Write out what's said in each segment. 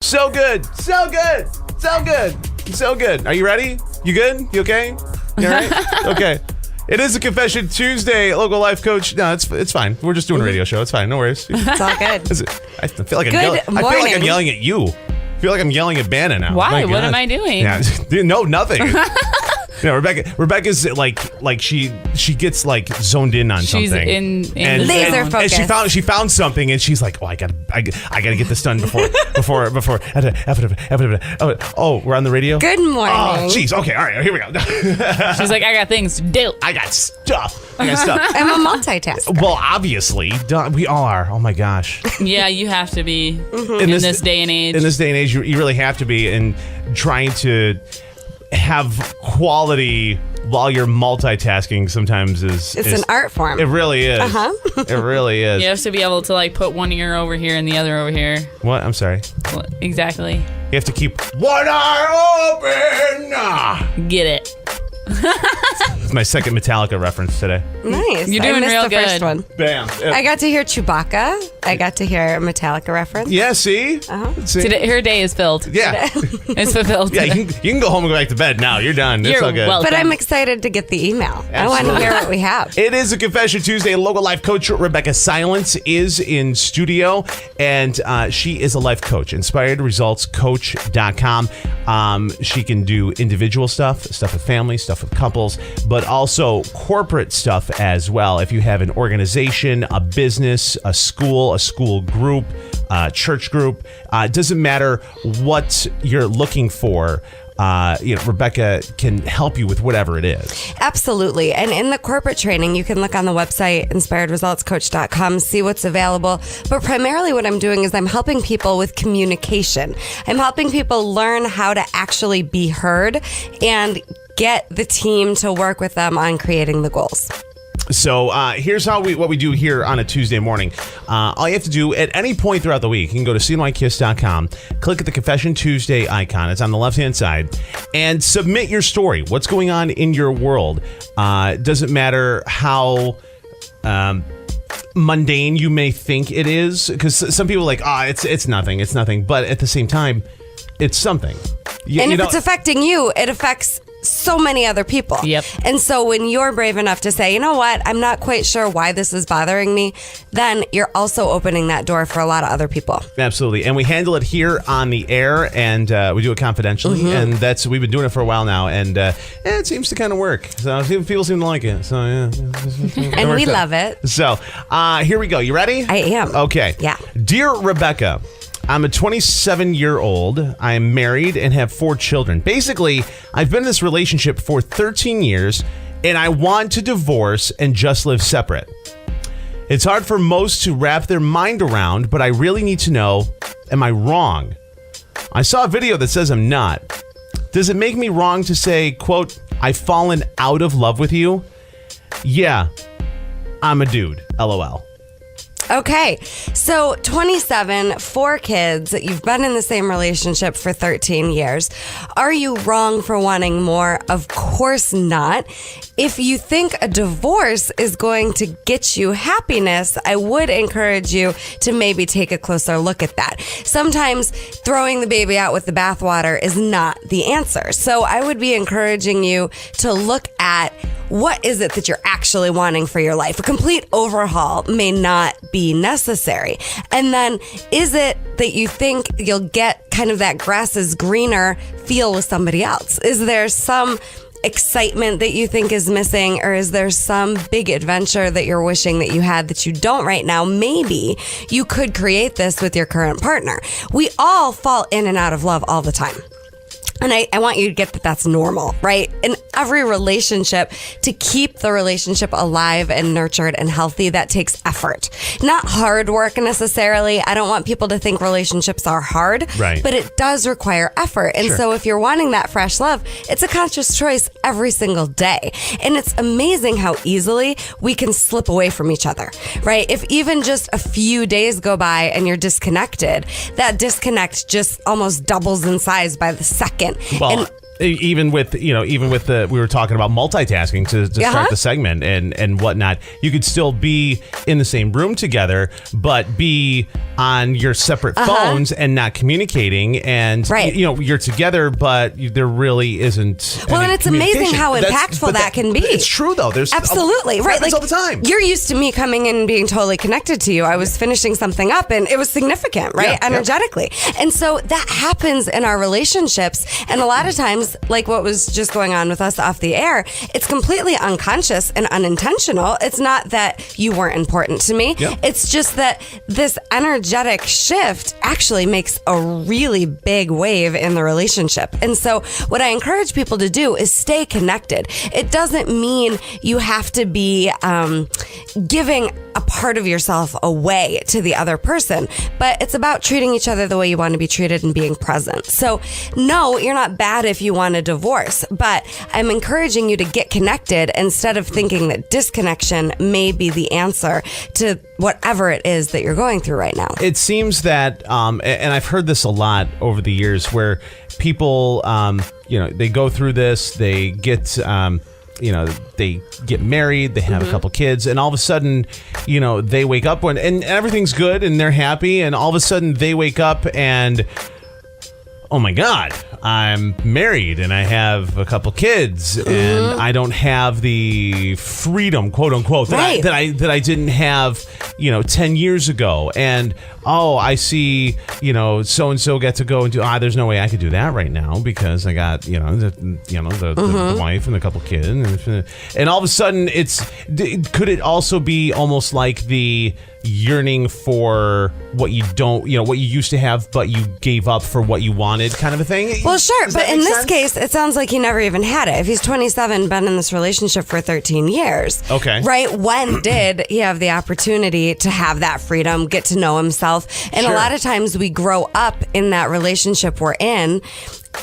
So good. So good. So good. So good. Are you ready? You good? You okay? You all right? Okay. It is a Confession Tuesday. Local life coach. No, it's fine. We're just doing a radio show. It's fine. No worries. It's all good. I feel like I'm yelling at you. I feel like I'm yelling at Bannon now. Why? What am I doing? Yeah. No, nothing. Rebecca's like she gets like zoned in on She's something. in laser focus. And she found something, and she's like, oh, I gotta get this done before. Oh, we're on the radio. Good morning. Oh, jeez. Okay, all right, here we go. She's like, I got things to do. I got stuff. I'm a multitasker. Well, obviously, we all are. Oh my gosh. Yeah, you have to be in this day and age. In this day and age, you really have to be, and trying to have quality while you're multitasking sometimes is an art form. It really is. It really is. You have to be able to like put one ear over here and the other over here. What? I'm sorry. What? Exactly. You have to keep one eye open. Get it. It's my second Metallica reference today. Nice. You're doing I missed real the good. First one. Bam. I got to hear Chewbacca. I got to hear a Metallica reference. Yeah, see? See? Today, her day is filled. Yeah. It's fulfilled. Yeah, you can go home and go back to bed now. You're done. It's You're all good. welcome. But I'm excited to get the email. Absolutely. I want to hear what we have. It is a Confession Tuesday. Local life coach Rebecca Silence is in studio, and she is a life coach. InspiredResultsCoach.com. She can do individual stuff with families, stuff with couples, but also corporate stuff as well. If you have an organization, a business, a school group, church group, it doesn't matter what you're looking for. Rebecca can help you with whatever it is. Absolutely. And in the corporate training, you can look on the website, inspiredresultscoach.com, see what's available. But primarily what I'm doing is I'm helping people with communication. I'm helping people learn how to actually be heard and get the team to work with them on creating the goals. So here's what we do here on a Tuesday morning. All you have to do at any point throughout the week, you can go to cnykiss.com, click at the Confession Tuesday icon. It's on the left-hand side, and submit your story. What's going on in your world? Doesn't matter how mundane you may think it is, because some people are like, it's nothing. But at the same time, it's something. And if it's affecting you, it affects so many other people. Yep. And so when you're brave enough to say, you know what, I'm not quite sure why this is bothering me, then you're also opening that door for a lot of other people. Absolutely. And we handle it here on the air, and we do it confidentially. And we've been doing it for a while now, and it seems to kind of work. So people seem to like it. So yeah. And we love it. So here we go. You ready? I am. Okay. Yeah. Dear Rebecca, I'm a 27-year-old. I am married and have 4 children. Basically, I've been in this relationship for 13 years, and I want to divorce and just live separate. It's hard for most to wrap their mind around, but I really need to know, am I wrong? I saw a video that says I'm not. Does it make me wrong to say, quote, I've fallen out of love with you? Yeah, I'm a dude, LOL. Okay, so 27, 4 kids, you've been in the same relationship for 13 years. Are you wrong for wanting more? Of course not. If you think a divorce is going to get you happiness, I would encourage you to maybe take a closer look at that. Sometimes throwing the baby out with the bathwater is not the answer. So I would be encouraging you to look at what is it that you're actually wanting for your life. A complete overhaul may not be necessary. And then is it that you think you'll get kind of that grass is greener feel with somebody else? Is there some excitement that you think is missing, or is there some big adventure that you're wishing that you had that you don't right now? Maybe you could create this with your current partner. We all fall in and out of love all the time. And I want you to get that that's normal, right? In every relationship, to keep the relationship alive and nurtured and healthy, that takes effort. Not hard work necessarily. I don't want people to think relationships are hard, right? But it does require effort. And so if you're wanting that fresh love, it's a conscious choice every single day. And it's amazing how easily we can slip away from each other, right? If even just a few days go by and you're disconnected, that disconnect just almost doubles in size by the second. Well, Even with the we were talking about multitasking to start the segment and whatnot, you could still be in the same room together but be on your separate phones and not communicating, and you're together but there really isn't and it's amazing how impactful that can be. It's true though. There's absolutely right, like all the time. You're used to me coming in and being totally connected to you. I was finishing something up and it was significant, right? Energetically. And so that happens in our relationships, and a lot of times, like what was just going on with us off the air, it's completely unconscious and unintentional. It's not that you weren't important to me. It's just that this energetic shift actually makes a really big wave in the relationship. And so what I encourage people to do is stay connected. It doesn't mean you have to be giving a part of yourself away to the other person, but it's about treating each other the way you want to be treated and being present. So no, you're not bad if you want a divorce, but I'm encouraging you to get connected instead of thinking that disconnection may be the answer to whatever it is that you're going through right now. It seems that, and I've heard this a lot over the years, where people, they go through this, they get, they get married, they have a couple kids, and all of a sudden, they wake up and everything's good and they're happy, and all of a sudden they wake up and, oh my God, I'm married and I have a couple kids and I don't have the freedom, quote unquote, that I didn't have, 10 years ago. And I see, so and so get to go and do. There's no way I could do that right now because I got, the wife and a couple kids, and all of a sudden could it also be almost like the yearning for what you don't, what you used to have, but you gave up for what you wanted, kind of a thing? Well, sure, but in this case, it sounds like he never even had it. If he's 27, been in this relationship for 13 years, right? When did he have the opportunity to have that freedom, get to know himself? And a lot of times we grow up in that relationship we're in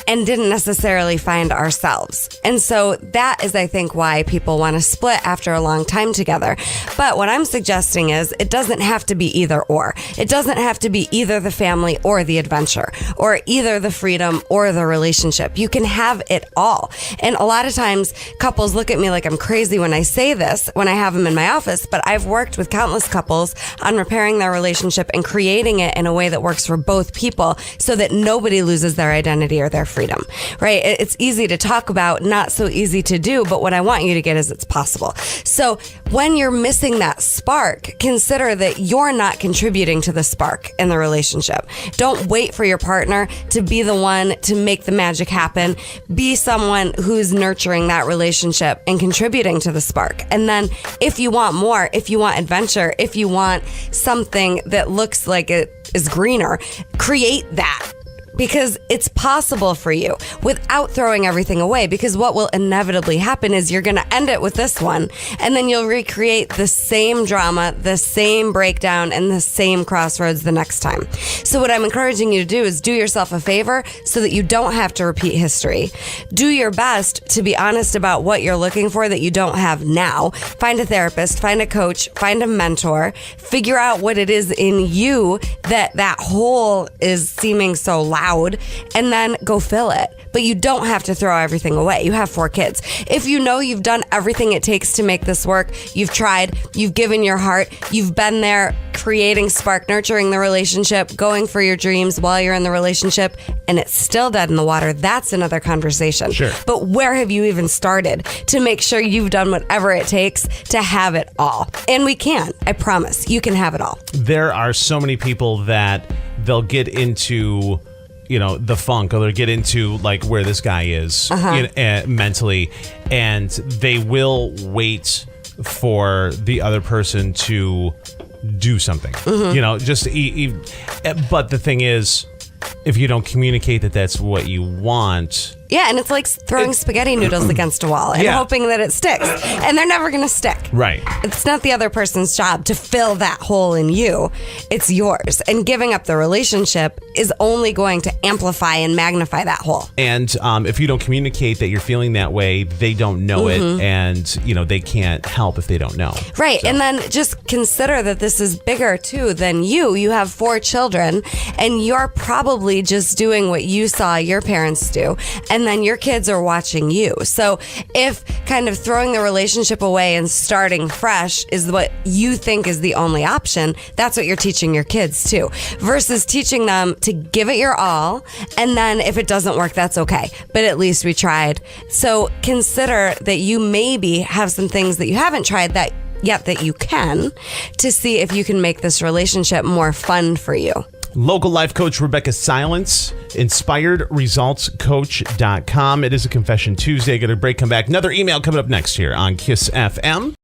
and didn't necessarily find ourselves. And so that is, I think, why people want to split after a long time together. But what I'm suggesting is it doesn't have to be either or. It doesn't have to be either the family or the adventure, or either the freedom or the relationship. You can have it all. And a lot of times couples look at me like I'm crazy when I say this, when I have them in my office, but I've worked with countless couples on repairing their relationship and creating it in a way that works for both people so that nobody loses their identity or their freedom, right? It's easy to talk about, not so easy to do, but what I want you to get is it's possible. So when you're missing that spark, consider that you're not contributing to the spark in the relationship. Don't wait for your partner to be the one to make the magic happen. Be someone who's nurturing that relationship and contributing to the spark. And then if you want more, if you want adventure, if you want something that looks like it is greener, create that. Because it's possible for you without throwing everything away. Because what will inevitably happen is you're going to end it with this one, and then you'll recreate the same drama, the same breakdown, and the same crossroads the next time. So what I'm encouraging you to do is do yourself a favor so that you don't have to repeat history. Do your best to be honest about what you're looking for that you don't have now. Find a therapist, find a coach, find a mentor, figure out what it is in you that hole is seeming so loud, and then go fill it. But you don't have to throw everything away. You have 4 kids. If you know you've done everything it takes to make this work, you've tried, you've given your heart, you've been there creating spark, nurturing the relationship, going for your dreams while you're in the relationship, and it's still dead in the water, that's another conversation. Sure. But where have you even started to make sure you've done whatever it takes to have it all? And we can. I promise. You can have it all. There are so many people that they'll get into the funk, or they'll get into like where this guy is mentally, and they will wait for the other person to do something. But the thing is, if you don't communicate that that's what you want. Yeah, and it's like throwing spaghetti noodles against a wall and hoping that it sticks. And they're never going to stick. Right. It's not the other person's job to fill that hole in you. It's yours. And giving up the relationship is only going to amplify and magnify that hole. And if you don't communicate that you're feeling that way, they don't know it. And, they can't help if they don't know. Right. So. And then just consider that this is bigger, too, than you. You have 4 children, and you're probably just doing what you saw your parents do. And and then your kids are watching you. So if kind of throwing the relationship away and starting fresh is what you think is the only option, that's what you're teaching your kids too, versus teaching them to give it your all, and then if it doesn't work, that's okay, but at least we tried. So consider that you maybe have some things that you haven't tried that you can, to see if you can make this relationship more fun for you. Local life coach Rebecca Silence, inspiredresultscoach.com. It is a Confession Tuesday. Get a break, come back. Another email coming up next here on Kiss FM.